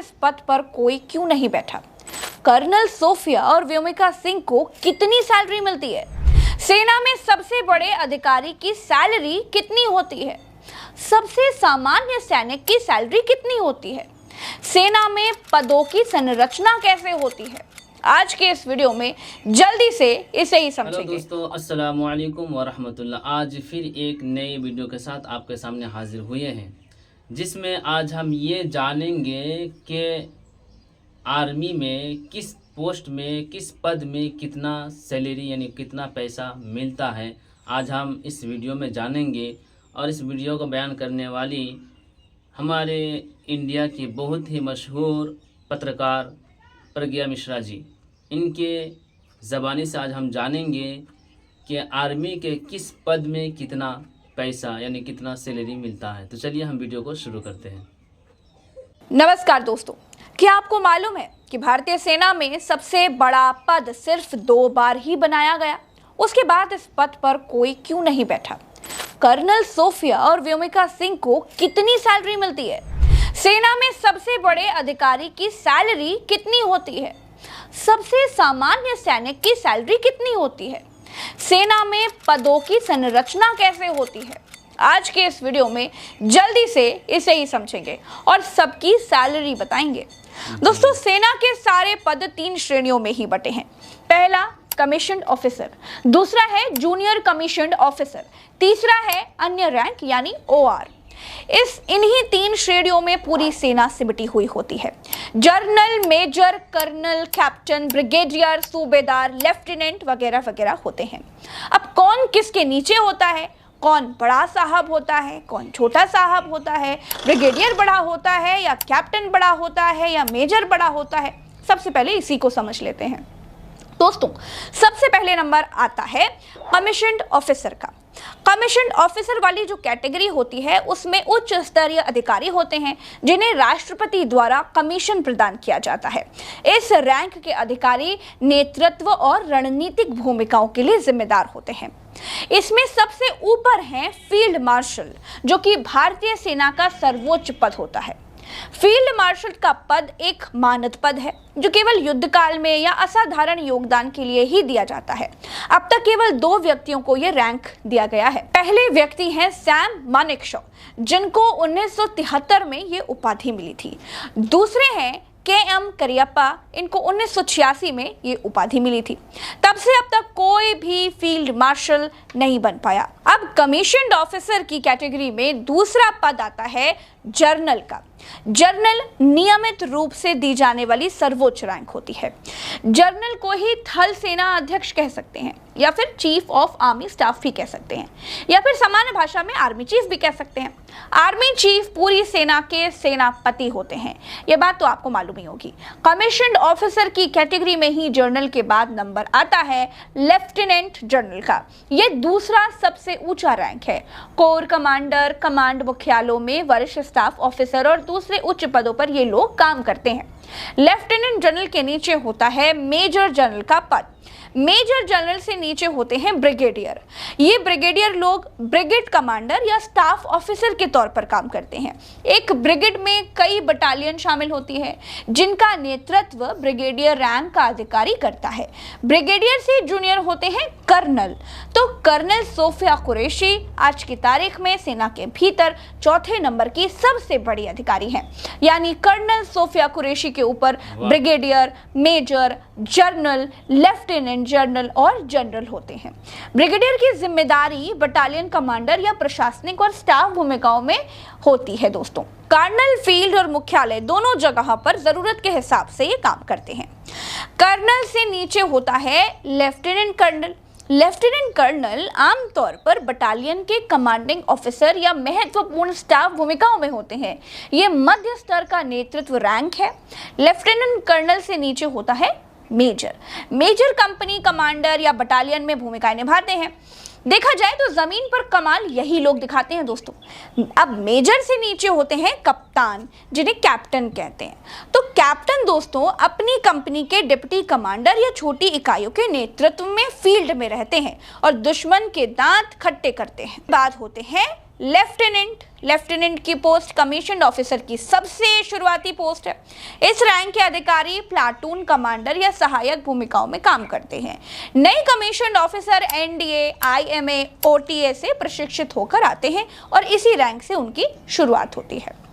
इस पद पर कोई क्यों नहीं बैठा? कर्नल सोफिया और व्योमिका सिंह को कितनी सैलरी मिलती है? सेना में सबसे बड़े अधिकारी की सैलरी कितनी होती है? सबसे सामान्य सैनिक की सैलरी कितनी होती है? सेना में पदों की संरचना कैसे होती है? आज के इस वीडियो में जल्दी से इसे ही समझेंगे। हेलो दोस्तों, अस्सलामु अलैकुम वरहमतुल्लाह। आज फिर एक नई वीडियो के साथ आपके सामने हाजिर हुए हैं, जिसमें आज हम ये जानेंगे कि आर्मी में किस पोस्ट में, किस पद में कितना सैलरी यानी कितना पैसा मिलता है। आज हम इस वीडियो में जानेंगे और इस वीडियो को बयान करने वाली हमारे इंडिया की बहुत ही मशहूर पत्रकार प्रज्ञा मिश्रा जी। इनके ज़बानी से आज हम जानेंगे कि आर्मी के किस पद में कितना पैसा यानी कितना सैलरी मिलता है। तो चलिए हम वीडियो को शुरू करते हैं। नमस्कार दोस्तों, क्या आपको मालूम है कि भारतीय सेना में सबसे बड़ा पद सिर्फ 2 बार ही बनाया गया? उसके बाद इस पद पर कोई क्यों नहीं बैठा? कर्नल सोफिया और व्योमिका सिंह को कितनी सैलरी मिलती है? सेना में सबसे बड़े अधिकारी की सैलरी कितनी होती है? सबसे सामान्य सैनिक की सैलरी कितनी होती है? सेना में पदों की संरचना कैसे होती है? आज के इस वीडियो में जल्दी से इसे ही समझेंगे और सबकी सैलरी बताएंगे। दोस्तों, सेना के सारे पद 3 श्रेणियों में ही बटे हैं। पहला कमीशन्ड ऑफिसर, दूसरा है जूनियर कमीशन्ड ऑफिसर, तीसरा है अन्य रैंक यानी OR। इन्हीं 3 श्रेणियों में पूरी सेना सिमटी हुई होती है। General, major, colonel, captain, brigadier, सूबेदार, लेफ्टिनेंट वगैरह वगैरह होते हैं। अब कौन किसके नीचे होता है? कौन बड़ा साहब होता है, कौन छोटा साहब होता है, ब्रिगेडियर बड़ा होता है या कैप्टन बड़ा होता है या मेजर बड़ा होता है? सबसे पहले इसी को समझ लेते हैं। दोस्तों, सबसे पहले नंबर आता है कमीशन्ड ऑफिसर का। कमीशन्ड ऑफिसर वाली जो कैटेगरी होती है उसमें उच्च स्तरीय अधिकारी होते हैं जिन्हें राष्ट्रपति द्वारा कमीशन प्रदान किया जाता है। इस रैंक के अधिकारी नेतृत्व और रणनीतिक भूमिकाओं के लिए जिम्मेदार होते हैं। इसमें सबसे ऊपर हैं फील्ड मार्शल, जो कि भारतीय सेना का सर्वोच्च पद होता है। फील्ड मार्शल का पद एक मानद पद है जो केवल युद्ध काल में या असाधारण योगदान के लिए ही दिया जाता है। अब तक केवल 2 व्यक्तियों को यह रैंक दिया गया है। पहले व्यक्ति हैं सैम मानेकशॉ, जिनको 1973 में ये उपाधि मिली थी। दूसरे हैं KM करियप्पा, इनको 1986 में ये उपाधि मिली थी। तब से अब तक कोई भी फील्ड मार्शल नहीं बन पाया। अब कमीशन्ड ऑफिसर की कैटेगरी में दूसरा पद आता है जर्नल का। जर्नल नियमित रूप से दी जाने वाली सर्वोच्च रैंक होती है। जर्नल को ही थल सेना अध्यक्ष कह सकते हैं या फिर चीफ ऑफ आर्मी स्टाफ भी कह सकते हैं या फिर सामान्य भाषा में आर्मी चीफ भी कह सकते हैं। आर्मी चीफ पूरी सेना के सेनापति होते हैं, ये बात तो आपको मालूम ही होगी। कमीशन्ड ऑफिसर की कैटेगरी में ही जर्नल के बाद नंबर आता है लेफ्टिनेंट जनरल का। ये दूसरा सबसे ऊंचा रैंक है। कोर कमांडर, कमांड मुख्यालयों में वरिष्ठ स्टाफ ऑफिसर और दूसरे उच्च पदों पर ये लोग काम करते हैं। लेफ्टिनेंट जनरल के नीचे होता है मेजर जनरल का पद। मेजर जनरल से नीचे होते हैं ब्रिगेडियर। ये ब्रिगेडियर लोग ब्रिगेड कमांडर या स्टाफ ऑफिसर के तौर पर काम करते हैं। एक ब्रिगेड में कई बटालियन शामिल होती है जिनका नेतृत्व ब्रिगेडियर रैंक का अधिकारी करता है। ब्रिगेडियर से जूनियर होते हैं कर्नल। तो कर्नल सोफिया कुरैशी आज की तारीख में सेना के भीतर 4थे नंबर की सबसे बड़ी अधिकारी हैं। यानी कर्नल सोफिया कुरैशी के ऊपर brigadier, major, general, lieutenant general और जनरल होते हैं। ब्रिगेडियर की जिम्मेदारी बटालियन कमांडर या प्रशासनिक और स्टाफ भूमिकाओं में होती है। दोस्तों, कर्नल फील्ड और मुख्यालय दोनों जगह पर जरूरत के हिसाब से ये काम करते हैं। कर्नल से नीचे होता है लेफ्टिनेंट कर्नल। लेफ्टिनेंट कर्नल आमतौर पर बटालियन के कमांडिंग ऑफिसर या महत्वपूर्ण स्टाफ भूमिकाओं में होते हैं। ये मध्य स्तर का नेतृत्व रैंक है। लेफ्टिनेंट कर्नल से नीचे होता है मेजर। मेजर कंपनी कमांडर या बटालियन में भूमिकाएं निभाते हैं। देखा जाए तो जमीन पर कमाल यही लोग दिखाते हैं दोस्तों। अब मेजर से नीचे होते हैं कप्तान, जिन्हें कैप्टन कहते हैं। तो कैप्टन दोस्तों अपनी कंपनी के डिप्टी कमांडर या छोटी इकाइयों के नेतृत्व में फील्ड में रहते हैं और दुश्मन के दांत खट्टे करते हैं। बाद होते हैं लेफ्टिनेंट की पोस्ट कमीशन ऑफिसर की सबसे शुरुआती पोस्ट है। इस रैंक के अधिकारी प्लाटून कमांडर या सहायक भूमिकाओं में काम करते हैं। नए commission officer NDA, IMA, OTA से प्रशिक्षित होकर आते हैं और इसी रैंक से उनकी शुरुआत होती है।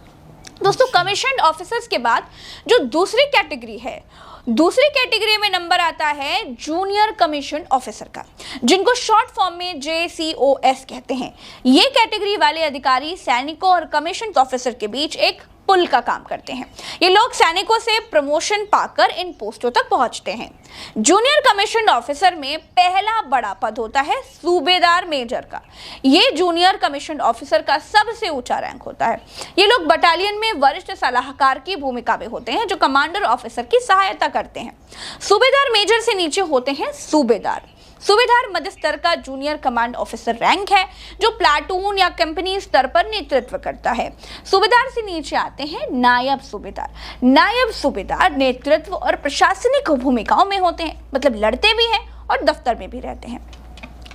दोस्तों, कमीशन ऑफिसर्स के बाद जो दूसरी कैटेगरी है, दूसरी कैटेगरी में नंबर आता है जूनियर कमीशन ऑफिसर का, जिनको शॉर्ट फॉर्म में JCOS कहते हैं। ये कैटेगरी वाले अधिकारी सैनिकों और कमीशन ऑफिसर के बीच एक पुल का काम करते हैं। ये लोग सैनिकों से प्रमोशन पाकर इन पोस्टों तक पहुंचते हैं। जूनियर कमीशन ऑफिसर में पहला बड़ा पद होता है सूबेदार मेजर का। ये जूनियर कमीशन ऑफिसर का सबसे ऊंचा रैंक होता है। ये लोग बटालियन में वरिष्ठ सलाहकार की भूमिका में होते हैं, जो कमांडर ऑफिसर की सहायता करते हैं। सूबेदार मेजर से नीचे होते हैं सूबेदार। सूबेदार मध्य स्तर का जूनियर कमांड ऑफिसर रैंक है, जो प्लाटून या कंपनी स्तर पर नेतृत्व करता है। सूबेदार से नीचे आते हैं नायब सूबेदार। नायब सूबेदार नेतृत्व और प्रशासनिक भूमिकाओं में होते हैं, मतलब लड़ते भी हैं और दफ्तर में भी रहते हैं।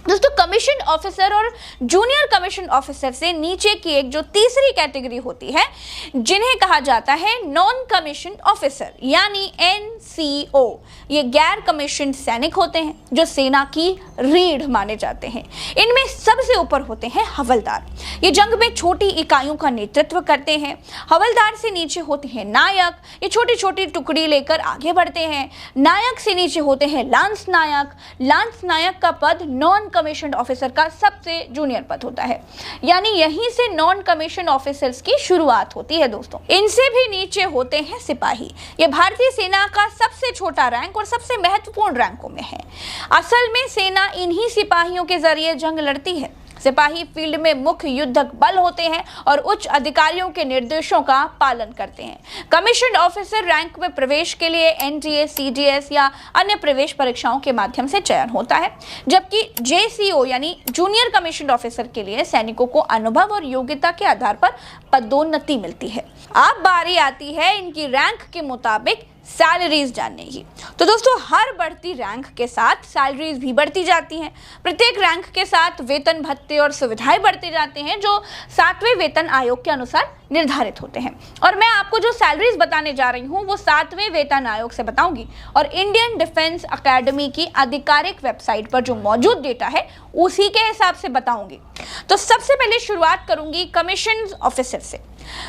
दोस्तों, कमीशन ऑफिसर और जूनियर कमीशन ऑफिसर से नीचे की एक जो तीसरी कैटेगरी होती है, जिन्हें कहा जाता है नॉन कमीशन ऑफिसर यानी NCO। ये गैर कमीशन सैनिक होते हैं जो सेना की रीढ़ माने जाते हैं। इनमें सबसे ऊपर होते हैं हवलदार। ये जंग में छोटी इकाइयों का नेतृत्व करते हैं। हवलदार से नीचे होते हैं नायक। ये छोटी छोटी टुकड़ी लेकर आगे बढ़ते हैं। नायक से नीचे होते हैं लांस नायक। लांस नायक का पद नॉन कमीशन ऑफिसर का सबसे जूनियर पद होता है, यानी यहीं से नॉन कमीशन ऑफिसर्स की शुरुआत होती है। दोस्तों, इनसे भी नीचे होते हैं सिपाही। ये भारतीय सेना का सबसे छोटा रैंक और सबसे महत्वपूर्ण रैंकों में है। असल में सेना इन्हीं सिपाहियों के जरिए जंग लड़ती है। सिपाही फील्ड में मुख्य युद्धक बल होते हैं और उच्च अधिकारियों के निर्देशों का पालन करते हैं। कमीशन ऑफिसर रैंक में प्रवेश के लिए NDA, CDS या अन्य प्रवेश परीक्षाओं के माध्यम से चयन होता है, जबकि JCO यानी जूनियर कमीशन ऑफिसर के लिए सैनिकों को अनुभव और योग्यता के आधार पर पदोन्नति मिलती है। अब बारी आती है इनकी रैंक के मुताबिक सैलरीज जानने की। तो दोस्तों, हर बढ़ती रैंक के साथ सैलरीज भी बढ़ती जाती हैं। प्रत्येक रैंक के साथ वेतन भत्ते और सुविधाएं बढ़ते जाते हैं, जो 7वें वेतन आयोग के अनुसार निर्धारित होते हैं। और मैं आपको जो सैलरीज बताने जा रही हूं वो 7वें वेतन आयोग से बताऊंगी और इंडियन डिफेंस एकेडमी की आधिकारिक वेबसाइट पर जो मौजूद डेटा है उसी के हिसाब से बताऊंगी। तो सबसे पहले शुरुआत करूंगी कमीशन ऑफिसर से।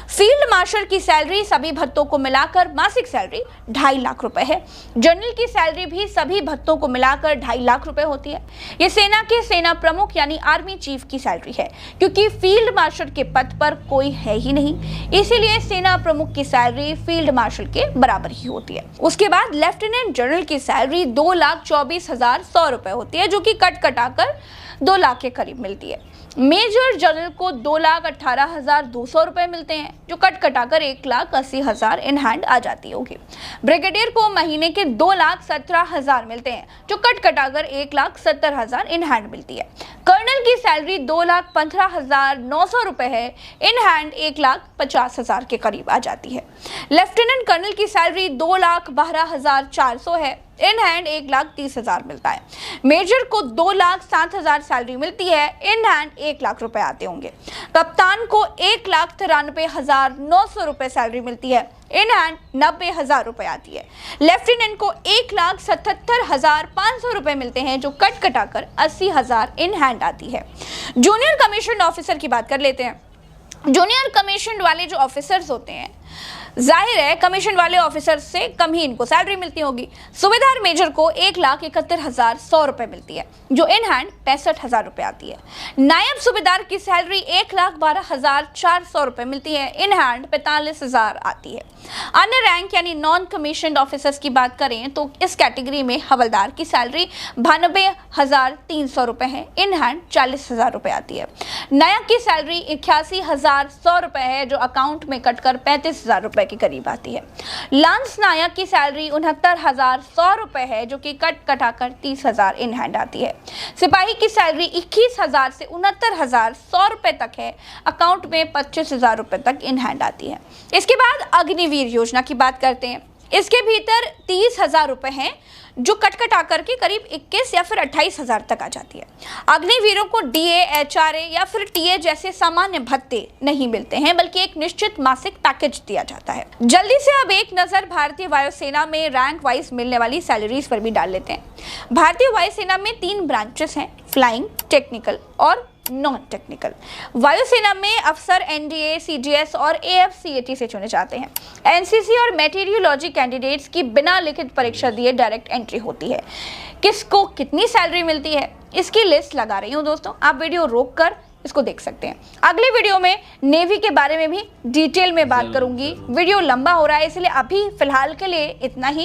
फील्ड मार्शल की सैलरी सभी भत्तों को मिलाकर मासिक सैलरी 2.5 लाख रुपए है। जनरल की सैलरी भी सभी भत्तों को मिलाकर 2.5 लाख रुपए होती है। ये सेना के सेना प्रमुख यानी आर्मी चीफ की सैलरी है, क्योंकि फील्ड मार्शल के पद पर कोई है ही नहीं, इसीलिए सेना प्रमुख की सैलरी फील्ड मार्शल के बराबर ही होती है। उसके बाद लेफ्टिनेंट जनरल की सैलरी 2,24,100 रुपए होती है, जो कि कट कटाकर 2 लाख के करीब मिलती है। मेजर जनरल को 2,18,200 रुपए मिलते हैं, जो कट कटाकर 1,80,000 इन हैंड आ जाती होगी। ब्रिगेडियर को महीने के 2,17,000 मिलते हैं, जो कट कटाकर 1,70,000 इन हैंड मिलती है। कर्नल की सैलरी 2,15,900 रुपए है, इन हैंड 1,50,000 के करीब आ जाती है। लेफ्टिनेंट कर्नल की सैलरी 2,12,400 है, इन हैंड 1,30,000 मिलता है। मेजर को 2,07,000 सैलरी मिलती है, इन हैंड 1 लाख रुपए आते होंगे। कप्तान को 1,93,900 रुपए सैलरी मिलती है, इन हैंड 90,000 रुपए आती है। लेफ्टिनेंट को 1,77,500 रुपए मिलते हैं, जो कट कटाकर 80,000 इन हैंड आती है। जूनियर कमीशन ऑफिसर की बात कर लेते हैं। जूनियर कमीशन वाले जो ऑफिसर्स होते हैं, जाहिर है कमीशन वाले ऑफिसर से कम ही इनको सैलरी मिलती होगी। सूबेदार मेजर को 1,71,100 रुपए मिलती है, जो इन हैंड 65,000 रुपए आती है। नायब सूबेदार की सैलरी 1,12,400 रुपए मिलती है, इन हैंड 45,000 आती है। अन्य रैंक यानी नॉन कमीशन ऑफिसर्स की बात करें तो इस कैटेगरी में हवलदार की सैलरी 92,300 रुपए है, इन हैंड 40,000 रुपए आती है। नायक की सैलरी 81,100 रुपए है, जो अकाउंट में कटकर 35,000 रुपए के करीब आती है। लांस नायक की सैलरी 69,100 रुपए है, जो कि कट कटाकर 30,000 इन हैंड आती है। सिपाही की सैलरी 21,000 से 69,100 रुपए तक है, अकाउंट में 25,000 रुपए तक इन हैंड आती है। इसके बाद अग्निवीर योजना की बात करते हैं। इसके भीतर 30,000 रुपए हैं जो कट आकर के करीब 21 या फिर 28,000 तक आ जाती है। अग्निवीरों को डीए, एचआरए या फिर टीए जैसे सामान्य भत्ते नहीं मिलते हैं, बल्कि एक निश्चित मासिक पैकेज दिया जाता है। जल्दी से अब एक नजर भारतीय वायुसेना में रैंक वाइज मिलने वाली सैलरीज पर भी डाल लेते हैं। भारतीय वायुसेना में 3 ब्रांचेस हैं, फ्लाइंग, टेक्निकल और नॉन टेक्निकल। वायुसेना में अफसर एनडीए, सीजीएस और एएफसीएटी से चुने जाते हैं। एनसीसी और मेटीरियोलॉजी कैंडिडेट्स की बिना लिखित परीक्षा दिए डायरेक्ट एंट्री होती है। किसको कितनी सैलरी मिलती है इसकी लिस्ट लगा रही हूँ दोस्तों, आप वीडियो रोक कर इसको देख सकते हैं। अगले वीडियो में नेवी के बारे में भी डिटेल में बात करूंगी। वीडियो लंबा हो रहा है इसलिए अभी फिलहाल के लिए इतना ही।